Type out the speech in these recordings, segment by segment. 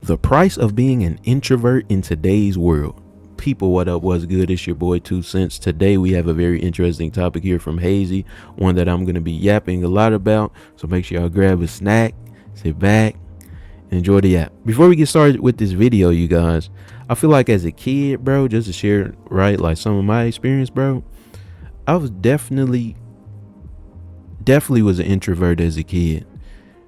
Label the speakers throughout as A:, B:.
A: The price of being an introvert in today's world. People, what up? What's good? It's your boy TwoCentz. Today we have a very interesting topic here from Hazy, one that I'm going to be yapping a lot about. So make sure y'all grab a snack, sit back, and enjoy the yap. Before we get started with this video, you guys, I feel like as a kid, bro, just to share, right, like some of my experience, bro, I was definitely was an introvert as a kid.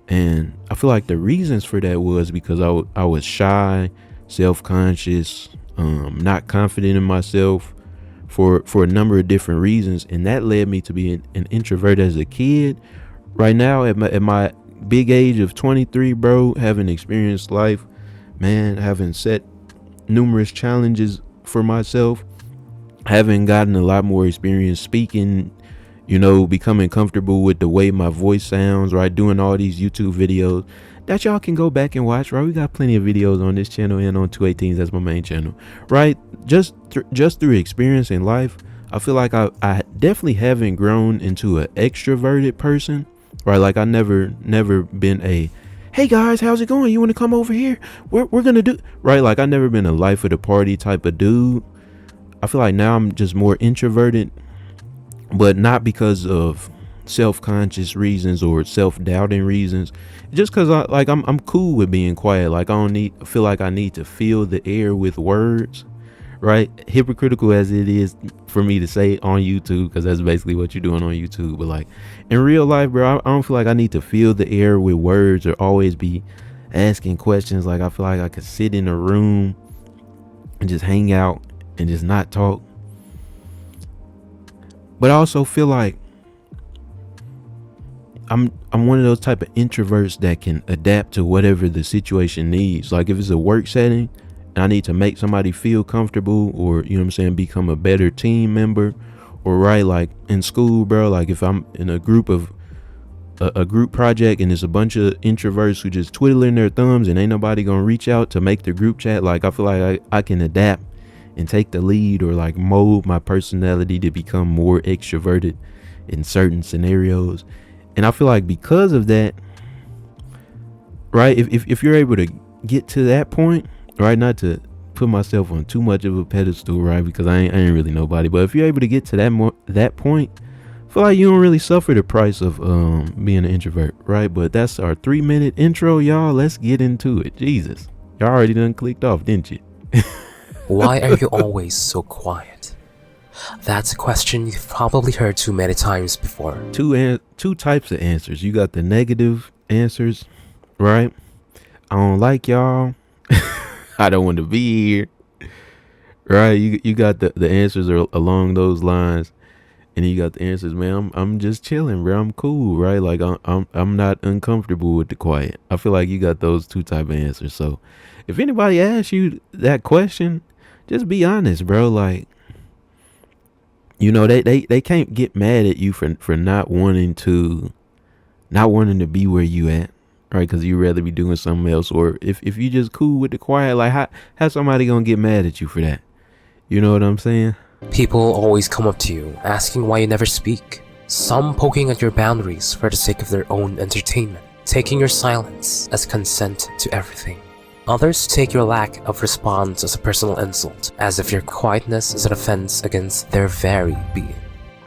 A: And I feel like the reasons for that was because I was shy, self-conscious, not confident in myself for a number of different reasons. And that led me to be an introvert as a kid. Right now, at my big age of 23, bro, having experienced life, man, having set numerous challenges for myself, having gotten a lot more experience speaking, you know, becoming comfortable with the way my voice sounds, right? Doing all these YouTube videos that y'all can go back and watch, right? We got plenty of videos on this channel and on 218s. That's my main channel, right? Just through experience in life, I feel like I definitely haven't grown into an extroverted person, right? Like I never been a, hey guys, how's it going? You want to come over here? We're gonna do, right? Like I never been a life of the party type of dude. I feel like now I'm just more introverted, but not because of self-conscious reasons or self-doubting reasons. Just because I'm cool with being quiet. Like I feel like I need to fill the air with words, right? Hypocritical as it is for me to say on YouTube, because that's basically what you're doing on YouTube. But like in real life, bro, I don't feel like I need to fill the air with words or always be asking questions. Like I feel like I could sit in a room and just hang out and just not talk. But I also feel like I'm one of those type of introverts that can adapt to whatever the situation needs. Like if it's a work setting and I need to make somebody feel comfortable, or, you know what I'm saying, become a better team member, or right, like in school, bro, like if I'm in a group project and there's a bunch of introverts who just twiddling their thumbs and ain't nobody gonna reach out to make the group chat, like I feel like I can adapt and take the lead, or like mold my personality to become more extroverted in certain scenarios. And I feel like because of that, right, if you're able to get to that point, right, not to put myself on too much of a pedestal, right, because I ain't really nobody, but if you're able to get to that point, I feel like you don't really suffer the price of being an introvert, right? But that's our 3-minute intro, y'all. Let's get into it. Jesus, y'all already done clicked off, didn't you?
B: Why are you always so quiet? That's a question you've probably heard too many times before.
A: Two types of answers. You got the negative answers, right? I don't like y'all. I don't want to be here, right? You got the answers are along those lines, and then you got the answers, man. I'm just chilling, bro. I'm cool, right? Like I'm not uncomfortable with the quiet. I feel like you got those two type of answers. So if anybody asks you that question, just be honest, bro. Like, you know, they can't get mad at you for not wanting to be where you at, right? Because you rather be doing something else. Or if you just cool with the quiet, like how somebody gonna get mad at you for that? You know what I'm saying?
B: People always come up to you asking why you never speak. Some poking at your boundaries for the sake of their own entertainment, taking your silence as consent to everything. Others take your lack of response as a personal insult, as if your quietness is an offense against their very being.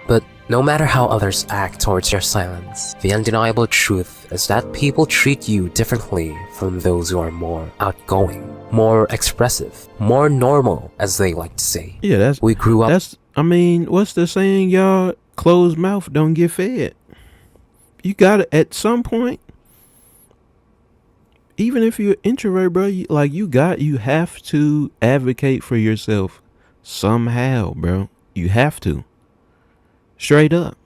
B: But no matter how others act towards your silence, the undeniable truth is that people treat you differently from those who are more outgoing, more expressive, more normal, as they like to say.
A: Yeah,
B: we grew up.
A: What's the saying, y'all? Closed mouth don't get fed. You gotta, at some point, even if you're an introvert, bro, you have to advocate for yourself somehow, bro. You have to, straight up,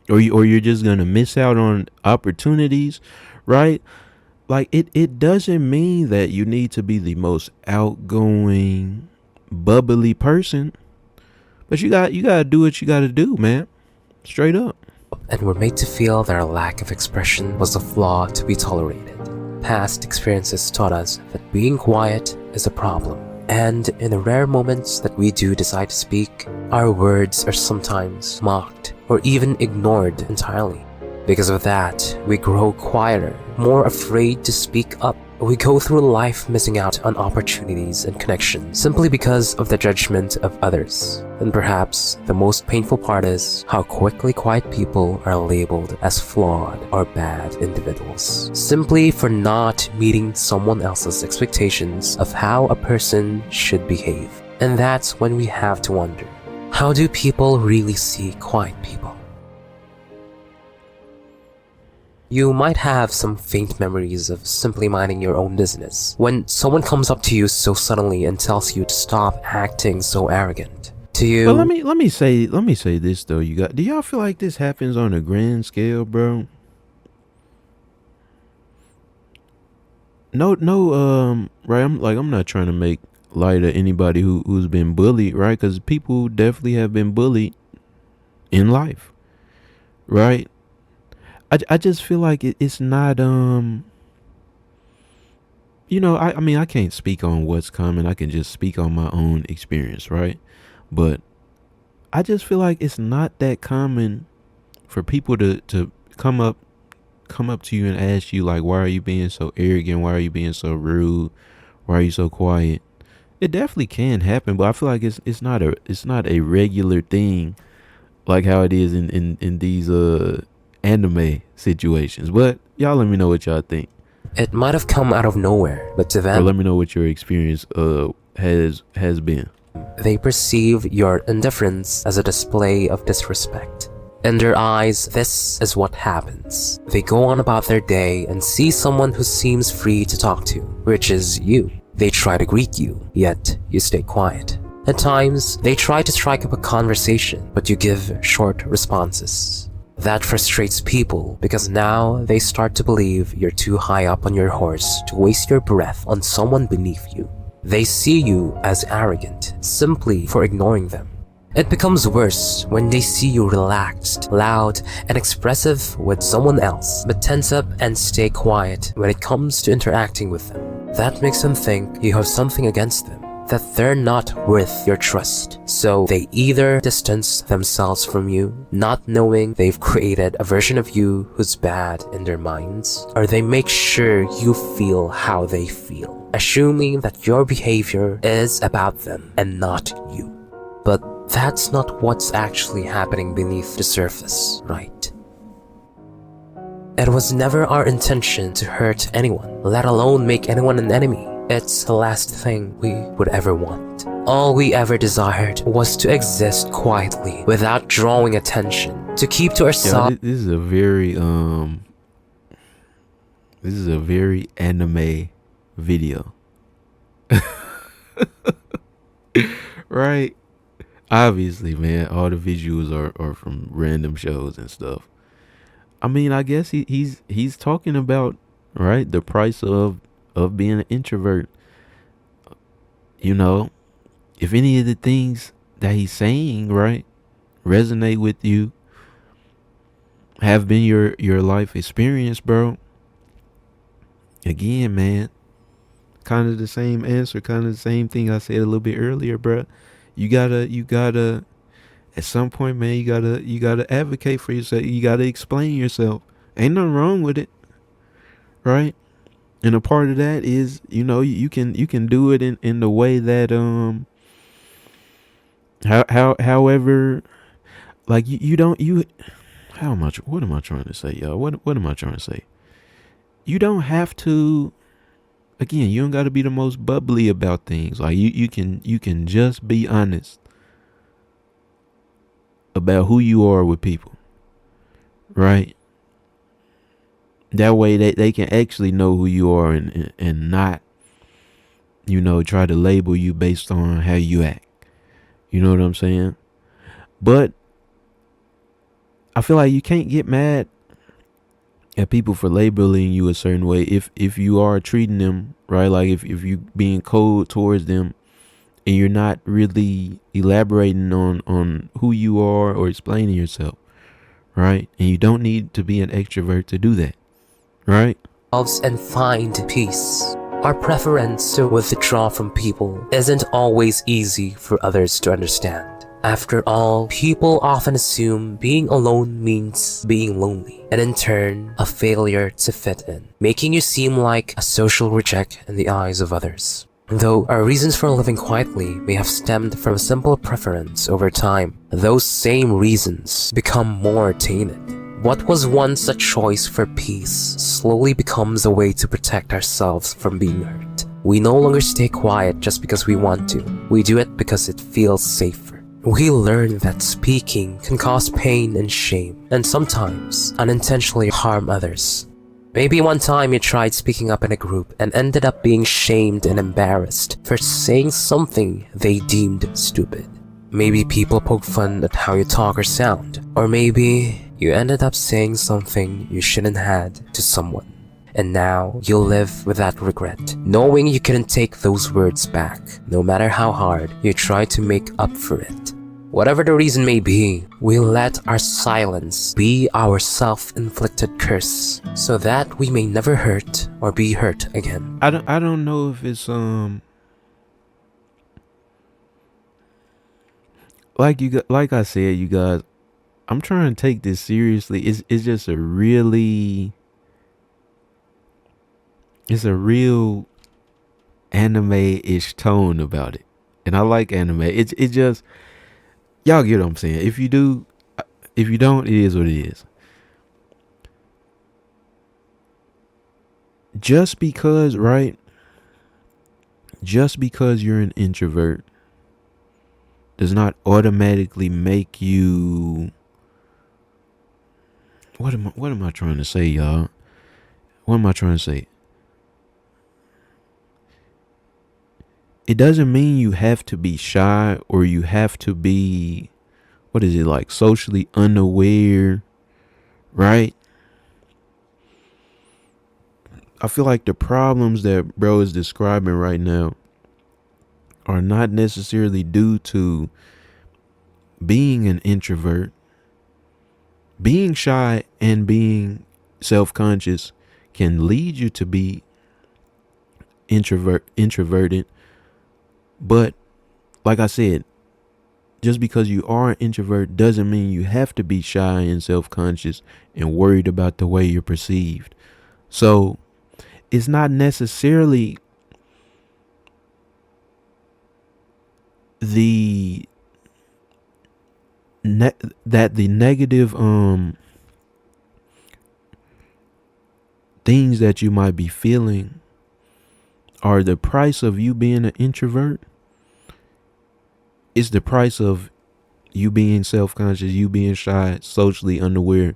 A: or you're just gonna miss out on opportunities, right? Like it doesn't mean that you need to be the most outgoing, bubbly person, but you gotta do what you gotta do, man. Straight up.
B: And we're made to feel that our lack of expression was a flaw to be tolerated. Past experiences taught us that being quiet is a problem, and in the rare moments that we do decide to speak, our words are sometimes mocked or even ignored entirely. Because of that, we grow quieter, more afraid to speak up, we go through life missing out on opportunities and connections simply because of the judgment of others. And perhaps the most painful part is how quickly quiet people are labeled as flawed or bad individuals, simply for not meeting someone else's expectations of how a person should behave. And that's when we have to wonder, how do people really see quiet people? You might have some faint memories of simply minding your own business when someone comes up to you so suddenly and tells you to stop acting so arrogant. To you,
A: But let me say this though. Do y'all feel like this happens on a grand scale, bro? No, right. I'm not trying to make light of anybody who's been bullied, right? Because people definitely have been bullied in life, right? I just feel like it's not I mean I can't speak on what's coming. I can just speak on my own experience, right? But I just feel like it's not that common for people to come up to you and ask you like, why are you being so arrogant? Why are you being so rude? Why are you so quiet? It definitely can happen, but I feel like it's not a regular thing like how it is in these anime situations. But y'all let me know what y'all think,
B: it might have come out of nowhere, but to
A: or
B: them,
A: let me know what your experience has been.
B: they perceive your indifference as a display of disrespect. In their eyes, this is what happens. They go on about their day and see someone who seems free to talk to, which is you. They try to greet you, yet you stay quiet. At times, they try to strike up a conversation, but you give short responses. That frustrates people because now they start to believe you're too high up on your horse to waste your breath on someone beneath you. They see you as arrogant simply for ignoring them. It becomes worse when they see you relaxed, loud, and expressive with someone else, but tense up and stay quiet when it comes to interacting with them. That makes them think you have something against them, that they're not worth your trust. So they either distance themselves from you, not knowing they've created a version of you who's bad in their minds, or they make sure you feel how they feel, assuming that your behavior is about them and not you. But that's not what's actually happening beneath the surface, right? It was never our intention to hurt anyone, let alone make anyone an enemy. It's the last thing we would ever want. All we ever desired was to exist quietly without drawing attention, to keep to ourselves.
A: This is a very anime video. Right? Obviously, man, all the visuals are from random shows and stuff. I mean, I guess he's talking about, right, the price of being an introvert. You know, if any of the things that he's saying, right, resonate with you, have been your life experience, bro. Again, man, kind of the same answer, kind of the same thing I said a little bit earlier, bro. You gotta at some point, man, you gotta advocate for yourself. You gotta explain yourself. Ain't nothing wrong with it, right? And a part of that is, you can do it in the way that however, like what am I trying to say, y'all? What am I trying to say? You don't have to. Again, you don't got to be the most bubbly about things. Like you can just be honest about who you are with people, right? That way they can actually know who you are and not, try to label you based on how you act. You know what I'm saying? But I feel like you can't get mad at people for labeling you a certain way if you are treating them right. Like if you being cold towards them and you're not really elaborating on who you are or explaining yourself, right? And you don't need to be an extrovert to do that, right?
B: And find peace. Our preference to withdraw from people isn't always easy for others to understand. After all, people often assume being alone means being lonely, and in turn, a failure to fit in, making you seem like a social reject in the eyes of others. Though our reasons for living quietly may have stemmed from a simple preference over time, those same reasons become more tainted. What was once a choice for peace slowly becomes a way to protect ourselves from being hurt. We no longer stay quiet just because we want to. We do it because it feels safer. We learn that speaking can cause pain and shame, and sometimes unintentionally harm others. Maybe one time you tried speaking up in a group and ended up being shamed and embarrassed for saying something they deemed stupid. Maybe people poke fun at how you talk or sound, or maybe you ended up saying something you shouldn't had to someone. And now you'll live with that regret, knowing you couldn't take those words back, no matter how hard you try to make up for it. Whatever the reason may be, we let our silence be our self-inflicted curse, so that we may never hurt or be hurt again.
A: I don't know if it's like I said, you guys, I'm trying to take this seriously. It's just a real anime-ish tone about it. And I like anime. It just, y'all get what I'm saying. If you do, if you don't, it is what it is. Just because, right? Just because you're an introvert does not automatically make you, what am I trying to say, y'all? What am I trying to say? It doesn't mean you have to be shy or you have to be, what is it, like socially unaware, right? I feel like the problems that bro is describing right now are not necessarily due to being an introvert. Being shy and being self-conscious can lead you to be introverted. But like I said, just because you are an introvert doesn't mean you have to be shy and self-conscious and worried about the way you're perceived. So it's not necessarily the the negative things that you might be feeling are the price of you being an introvert. It's the price of you being self-conscious, you being shy, socially unaware.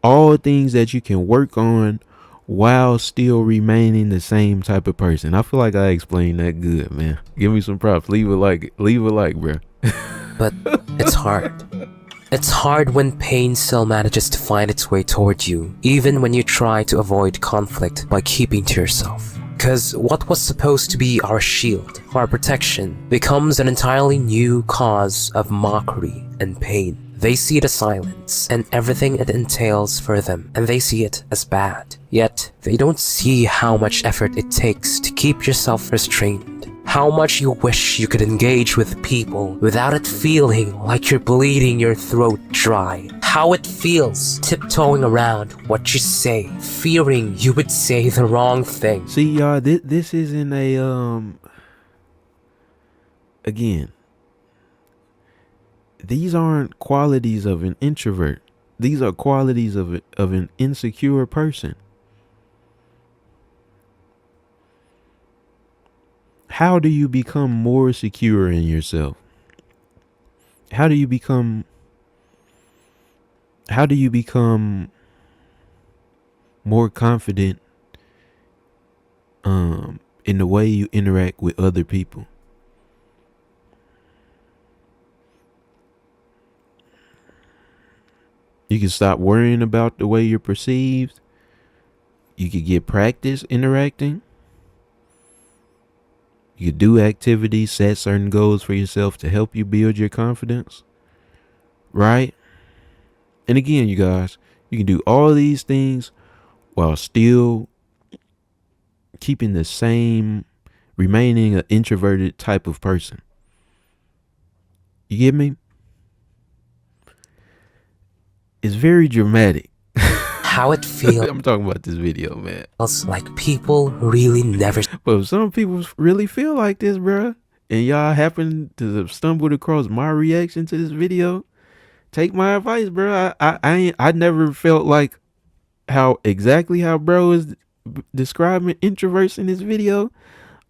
A: All things that you can work on while still remaining the same type of person. I feel like I explained that good, man. Give me some props. Leave a like, bro.
B: But it's hard. It's hard when pain still manages to find its way toward you, even when you try to avoid conflict by keeping to yourself. Because what was supposed to be our shield, our protection, becomes an entirely new cause of mockery and pain. They see the silence and everything it entails for them, and they see it as bad. Yet, they don't see how much effort it takes to keep yourself restrained. How much you wish you could engage with people without it feeling like you're bleeding your throat dry. How it feels tiptoeing around what you say, fearing you would say the wrong thing.
A: See, y'all, this isn't a again, these aren't qualities of an introvert. These are qualities of an insecure person. How do you become more secure in yourself? How do you become more confident in the way you interact with other people? You can stop worrying about the way you're perceived. You could get practice interacting. You could do activities, set certain goals for yourself to help you build your confidence. Right? And again, you guys, you can do all these things while still keeping the same, remaining an introverted type of person. You get me? it's very dramatic.
B: how it feels
A: I'm talking about this video, man.
B: like people really never
A: But if some people really feel like this, bruh, and y'all happen to have stumbled across my reaction to this video, take my advice, bro. I never felt like how bro is describing introverts in this video.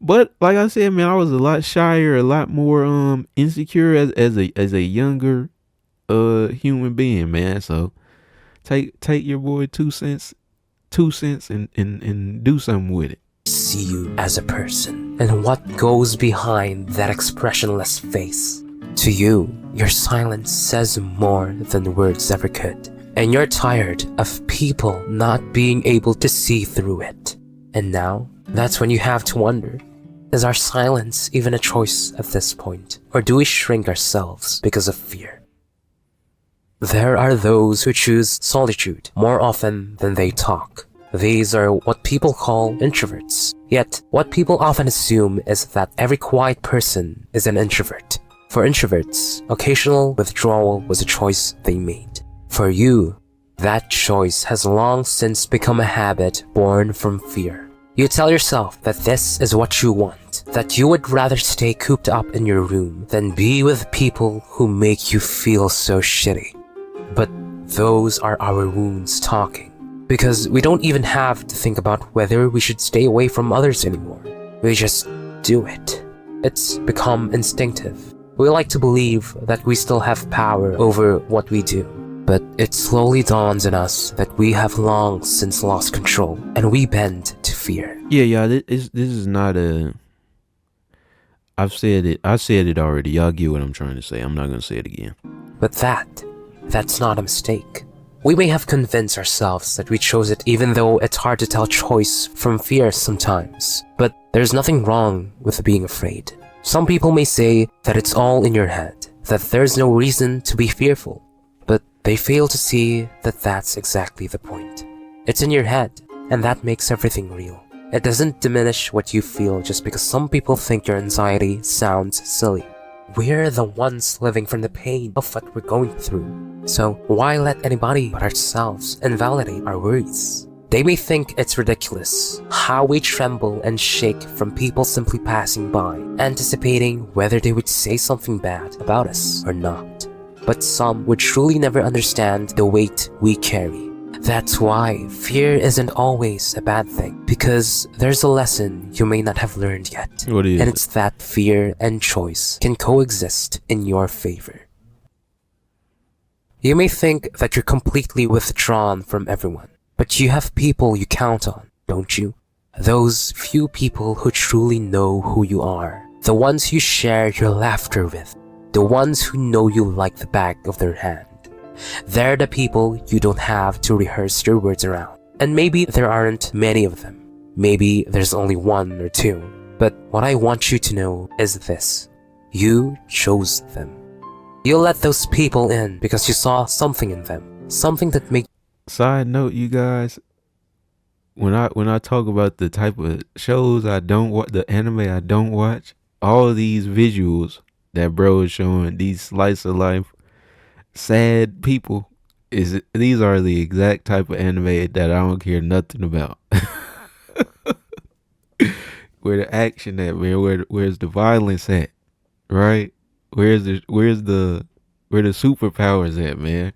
A: But like I said, man, I was a lot shyer, a lot more insecure as a younger human being, man. So take your boy TwoCentz and do something with it.
B: see you as a person and what goes behind that expressionless face. To you, your silence says more than words ever could, and you're tired of people not being able to see through it. And now, that's when you have to wonder, is our silence even a choice at this point, or do we shrink ourselves because of fear? There are those who choose solitude more often than they talk. These are what people call introverts. Yet, what people often assume is that every quiet person is an introvert. For introverts, occasional withdrawal was a choice they made. For you, that choice has long since become a habit born from fear. You tell yourself that this is what you want, that you would rather stay cooped up in your room than be with people who make you feel so shitty. But those are our wounds talking. Because we don't even have to think about whether we should stay away from others anymore. We just do it. It's become instinctive. We like to believe that we still have power over what we do. But it slowly dawns on us that we have long since lost control, and we bend to fear.
A: Yeah, this is not a... I said it already. Y'all get what I'm trying to say. I'm not going to say it again.
B: But that's not a mistake. We may have convinced ourselves that we chose it even though it's hard to tell choice from fear sometimes. But there's nothing wrong with being afraid. Some people may say that it's all in your head, that there's no reason to be fearful. But they fail to see that that's exactly the point. It's in your head, and that makes everything real. It doesn't diminish what you feel just because some people think your anxiety sounds silly. We're the ones living from the pain of what we're going through. So why let anybody but ourselves invalidate our worries? They may think it's ridiculous how we tremble and shake from people simply passing by, anticipating whether they would say something bad about us or not. But some would truly never understand the weight we carry. That's why fear isn't always a bad thing, because there's a lesson you may not have learned yet.
A: What is
B: and
A: it?
B: It's that fear and choice can coexist in your favor. You may think that you're completely withdrawn from everyone, but you have people you count on, don't you? Those few people who truly know who you are, the ones you share your laughter with, the ones who know you like the back of their hand. They're the people you don't have to rehearse your words around. And maybe there aren't many of them. Maybe there's only one or two. But what I want you to know is this. You chose them. You let those people in because you saw something in them. Something that made...
A: Side note, you guys, when I talk about the type of shows I don't watch, the anime I don't watch, all of these visuals that bro is showing, these slice of life sad people, these are the exact type of anime that I don't care nothing about. Where the action at, man? Where's the violence at? Right? Where the superpowers at, man?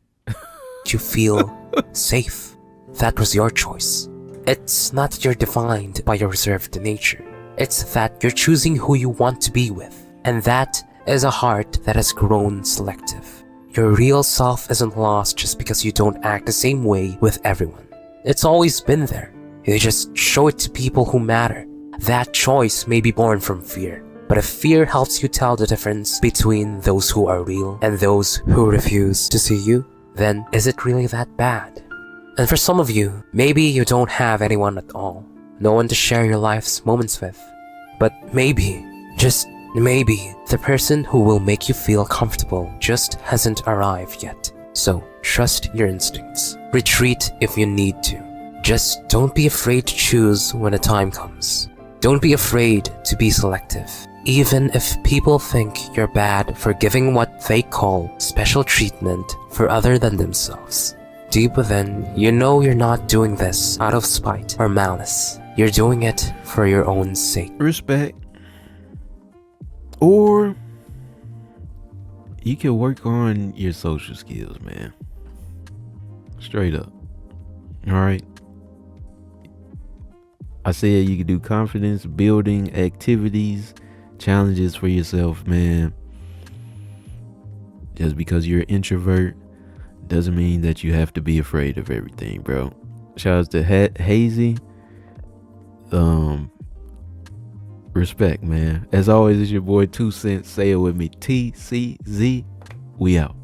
B: You feel safe. That was your choice. It's not that you're defined by your reserved nature. It's that you're choosing who you want to be with. And that is a heart that has grown selective. Your real self isn't lost just because you don't act the same way with everyone. It's always been there. You just show it to people who matter. That choice may be born from fear. But if fear helps you tell the difference between those who are real and those who refuse to see you, then is it really that bad? And for some of you, maybe you don't have anyone at all. No one to share your life's moments with. But maybe, just maybe, the person who will make you feel comfortable just hasn't arrived yet. So, trust your instincts. Retreat if you need to. Just don't be afraid to choose when the time comes. Don't be afraid to be selective. Even if people think you're bad for giving what they call special treatment for other than themselves. Deep within, you know you're not doing this out of spite or malice. You're doing it for your own sake.
A: Respect. Or you can work on your social skills, man. Straight up. All right. I said you can do confidence building activities, challenges for yourself, man. Just because you're an introvert doesn't mean that you have to be afraid of everything, bro. Shout out to Hazy. Respect, man. As always, it's your boy TwoCentz. Say it with me. TCZ. We out.